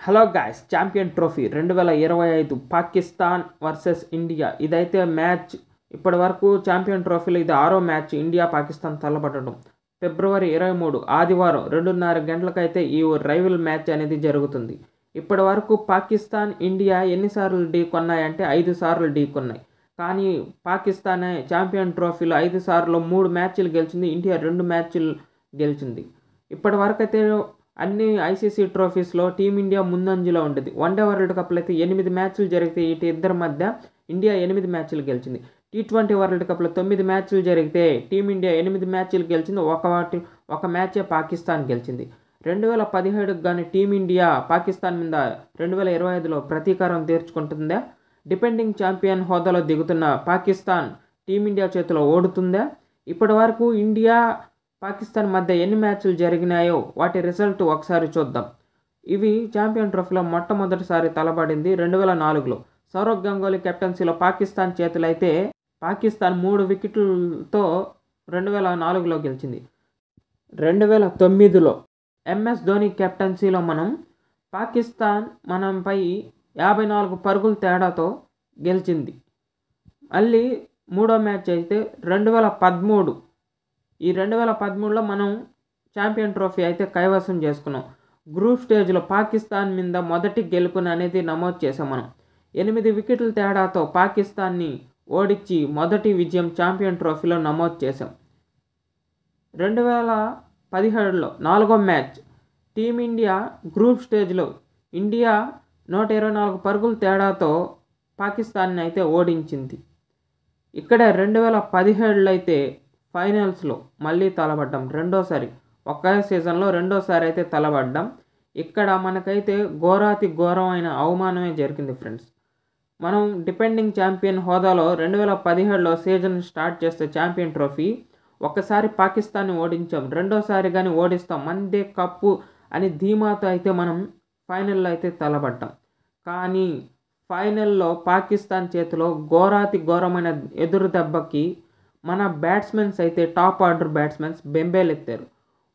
Hello guys, champion trophy 2025 Pakistan versus India. ఇదైతే match ఇప్పటి వరకు ఛాంపియన్ ట్రోఫీలో ఇది 6వ మ్యాచ్ ఇండియా పాకిస్తాన్ తలపడడం. ఫిబ్రవరి 23 ఆదివారం 2:30 గంటలకైతే ఈ రైవల్ మ్యాచ్ అనేది జరుగుతుంది. ఇప్పటి వరకు పాకిస్తాన్ ఇండియా ఎన్నిసార్లు ఢీకొన్నాయంటే 5 సార్లు ఢీకొన్నాయి. కానీ పాకిస్తాన్ ఛాంపియన్ ట్రోఫీలో 5 సార్లు 3 మ్యాచ్లు గెలిచింది, ఇండియా 2 మ్యాచ్లు గెలిచింది. ఇప్పటి వరకు అయితే అన్ని ఐసీసీ ట్రోఫీస్లో టీమిండియా ముందంజలో ఉండేది. వన్డే వరల్డ్ కప్లో అయితే 8 మ్యాచ్లు జరిగితే ఇటు ఇద్దరి మధ్య ఇండియా 8 మ్యాచ్లు గెలిచింది. టీ20 వరల్డ్ కప్లో 9 మ్యాచ్లు జరిగితే టీమిండియా 8 మ్యాచ్లు గెలిచింది, ఒక మ్యాచే పాకిస్తాన్ గెలిచింది. 2017 కానీ టీమిండియా పాకిస్తాన్ మీద 2025లో ప్రతీకారం తీర్చుకుంటుందా? డిపెండింగ్ ఛాంపియన్ హోదాలో దిగుతున్న పాకిస్తాన్ టీమిండియా చేతిలో ఓడుతుందా? ఇప్పటి వరకు ఇండియా పాకిస్తాన్ మధ్య ఎన్ని మ్యాచ్లు జరిగినాయో వాటి రిజల్ట్ ఒకసారి చూద్దాం. ఇవి ఛాంపియన్ ట్రోఫీలో మొట్టమొదటిసారి తలపడింది 2004లో. సౌరవ్ గంగూలీ కెప్టెన్సీలో పాకిస్తాన్ చేతులు అయితే పాకిస్తాన్ 3 వికెట్లతో 2004లో గెలిచింది. 2009లో ఎంఎస్ ధోని కెప్టెన్సీలో పాకిస్తాన్ మనంపై 54 పరుగుల తేడాతో గెలిచింది. మళ్ళీ మూడో మ్యాచ్ అయితే 2013. ఈ 2013లో మనం ఛాంపియన్ ట్రోఫీ అయితే కైవసం చేసుకున్నాం. గ్రూప్ స్టేజ్లో పాకిస్తాన్ మీద మొదటి గెలుపుని అనేది నమోదు చేసాం. 8 వికెట్ల తేడాతో పాకిస్తాన్ని ఓడించి మొదటి విజయం ఛాంపియన్ ట్రోఫీలో నమోదు చేసాం. 2017లో 4వ మ్యాచ్ టీమిండియా గ్రూప్ స్టేజ్లో ఇండియా 124 పరుగుల తేడాతో పాకిస్తాన్ని అయితే ఓడించింది. ఇక్కడ 2017లో అయితే ఫైనల్స్లో మళ్ళీ తలపడ్డాం. రెండోసారి ఒకే సీజన్లో రెండోసారి అయితే తలపడ్డాం. ఇక్కడ మనకైతే ఘోరాతి ఘోరమైన అవమానమే జరిగింది ఫ్రెండ్స్. మనం డిపెండింగ్ ఛాంపియన్ హోదాలో 2017లో సీజన్ స్టార్ట్ చేస్తే ఛాంపియన్ ట్రోఫీ ఒకసారి పాకిస్తాన్ని ఓడించాం, రెండోసారి కానీ ఓడిస్తాం, మనదే కప్పు అని ధీమాతో అయితే మనం ఫైనల్లో అయితే తలపడ్డాం. కానీ ఫైనల్లో పాకిస్తాన్ చేతిలో ఘోరాతి ఘోరమైన ఎదురు దెబ్బకి మన బ్యాట్స్మెన్స్ అయితే టాప్ ఆర్డర్ బ్యాట్స్మెన్స్ బెంబేలెత్తారు.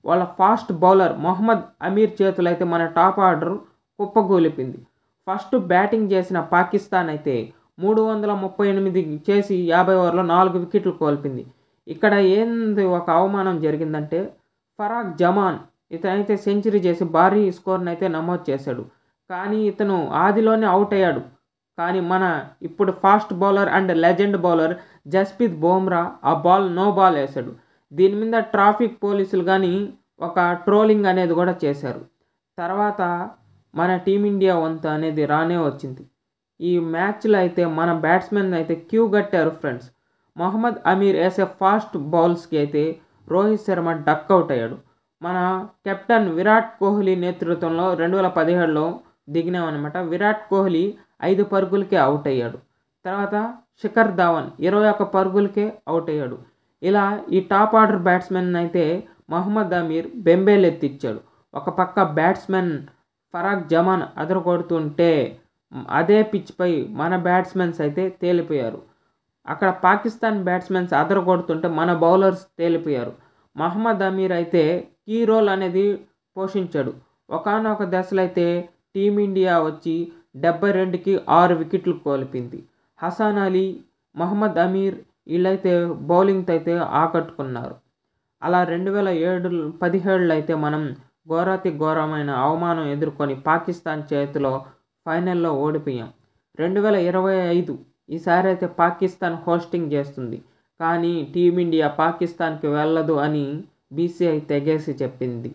వాళ్ళ ఫాస్ట్ బౌలర్ మొహమ్మద్ అమీర్ చేతులు అయితే మన టాప్ ఆర్డర్ కుప్పగూలిపింది. ఫస్ట్ బ్యాటింగ్ చేసిన పాకిస్తాన్ అయితే 338 చేసి 50 ఓవర్లో 4 వికెట్లు కోల్పోయింది. ఇక్కడ ఏంది ఒక అవమానం జరిగిందంటే ఫరాక్ జమాన్ ఇతనైతే సెంచరీ చేసి భారీ స్కోర్ని అయితే నమోదు చేశాడు. కానీ ఇతను ఆదిలోనే అవుట్ అయ్యాడు. కానీ మన ఇప్పుడు fast bowler and legend bowler Jasprit Bumrah ఆ నో బాల్ వేశాడు. దీని మీద ట్రాఫిక్ పోలీసులు కానీ ఒక ట్రోలింగ్ అనేది కూడా చేశారు. తర్వాత మన టీమిండియా వంతు అనేది రానే వచ్చింది. ఈ మ్యాచ్లో అయితే మన బ్యాట్స్మెన్ అయితే క్యూ కట్టారు ఫ్రెండ్స్. మొహమ్మద్ అమీర్ వేసే ఫాస్ట్ బౌల్స్కి అయితే రోహిత్ శర్మ డక్అవుట్ అయ్యాడు. మన కెప్టెన్ విరాట్ కోహ్లీ నేతృత్వంలో 2017లో దిగినామన్నమాట. విరాట్ కోహ్లీ 5 పరుగులకే అవుట్ అయ్యాడు. తర్వాత శిఖర్ ధావన్ 21 పరుగులకే అవుట్ అయ్యాడు. ఇలా ఈ టాప్ ఆర్డర్ బ్యాట్స్మెన్ అయితే మహమ్మద్ అమీర్ బెంబేలెత్తిచ్చాడు. ఒక పక్క బ్యాట్స్మెన్ ఫరాక్ జమాన్ అదరగొడుతుంటే అదే పిచ్పై మన బ్యాట్స్మెన్స్ అయితే తేలిపోయారు. అక్కడ పాకిస్తాన్ బ్యాట్స్మెన్స్ అదరగొడుతుంటే మన బౌలర్స్ తేలిపోయారు. మహమ్మద్ అమీర్ అయితే కీ రోల్ అనేది పోషించాడు. ఒకానొక దశలో అయితే టీమిండియా వచ్చి 72కి 6 వికెట్లు కోల్పోయింది. హసాన్ అలీ, మహమ్మద్ అమీర్ వీళ్ళైతే బౌలింగ్తో అయితే ఆకట్టుకున్నారు. అలా 2017లో అయితే మనం ఘోరాతి ఘోరమైన అవమానం ఎదుర్కొని పాకిస్తాన్ చేతిలో ఫైనల్లో ఓడిపోయాం. 2025 ఈసారి అయితే పాకిస్తాన్ హోస్టింగ్ చేస్తుంది. కానీ టీమిండియా పాకిస్తాన్కి వెళ్ళదు అని బీసీఐ తెగేసి చెప్పింది.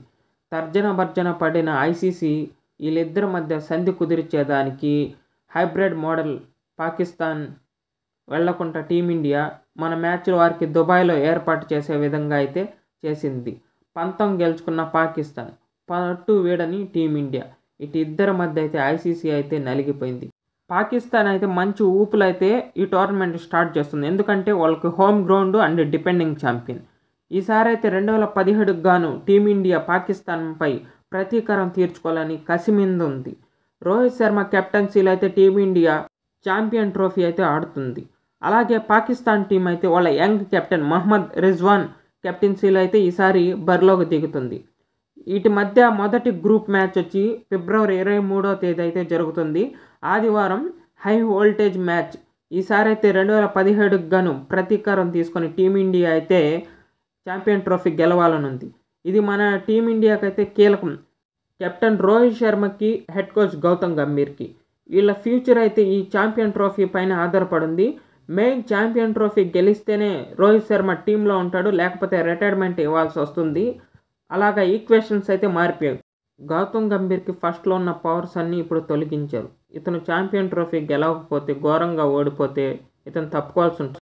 తర్జన భర్జన పడిన ఐసీసీ వీళ్ళిద్దరి మధ్య సంధి కుదిర్చేదానికి హైబ్రిడ్ మోడల్ పాకిస్తాన్ వెళ్లకుండా టీమిండియా మన మ్యాచ్ల వారికి దుబాయ్లో ఏర్పాటు చేసే విధంగా అయితే చేసింది. పంతం గెలుచుకున్న పాకిస్తాన్ పట్టు వీడని టీమిండియా ఇటు ఇద్దరి మధ్య అయితే ఐసీసీ అయితే నలిగిపోయింది. పాకిస్తాన్ అయితే మంచి ఊపులు అయితే ఈ టోర్నమెంట్ స్టార్ట్ చేస్తుంది. ఎందుకంటే వాళ్ళకి home ground and defending champion. ఈసారి అయితే 2017కు గాను టీమిండియా పాకిస్తాన్పై ప్రతీకారం తీర్చుకోవాలని కసి మీద ఉంది. రోహిత్ శర్మ కెప్టెన్సీలో అయితే టీమిండియా ఛాంపియన్ ట్రోఫీ అయితే ఆడుతుంది. అలాగే పాకిస్తాన్ టీం అయితే వాళ్ళ యంగ్ కెప్టెన్ మహమ్మద్ రిజ్వాన్ కెప్టెన్సీలో అయితే ఈసారి బరిలోకి దిగుతుంది. వీటి మధ్య మొదటి గ్రూప్ మ్యాచ్ వచ్చి ఫిబ్రవరి 23వ తేదీ అయితే జరుగుతుంది. ఆదివారం హై వోల్టేజ్ మ్యాచ్. ఈసారి అయితే 2017కు గాను ప్రతీకారం తీసుకొని టీమిండియా అయితే ఛాంపియన్ ట్రోఫీ గెలవాలనుంది. ఇది మన టీమిండియాకి అయితే కీలకం. కెప్టెన్ రోహిత్ శర్మకి, హెడ్ కోచ్ గౌతమ్ గంభీర్కి వీళ్ళ ఫ్యూచర్ అయితే ఈ ఛాంపియన్ ట్రోఫీ పైన ఆధారపడింది. మెయిన్ ఛాంపియన్ ట్రోఫీ గెలిస్తేనే రోహిత్ శర్మ టీంలో ఉంటాడు, లేకపోతే రిటైర్మెంట్ ఇవ్వాల్సి వస్తుంది. అలాగా ఈక్వేషన్స్ అయితే మారిపోయాయి. గౌతమ్ గంభీర్కి ఫస్ట్లో ఉన్న పవర్స్ అన్నీ ఇప్పుడు తొలగించారు. ఇతను ఛాంపియన్ ట్రోఫీ గెలవకపోతే, ఘోరంగా ఓడిపోతే ఇతను తప్పుకోవాల్సి ఉంటుంది.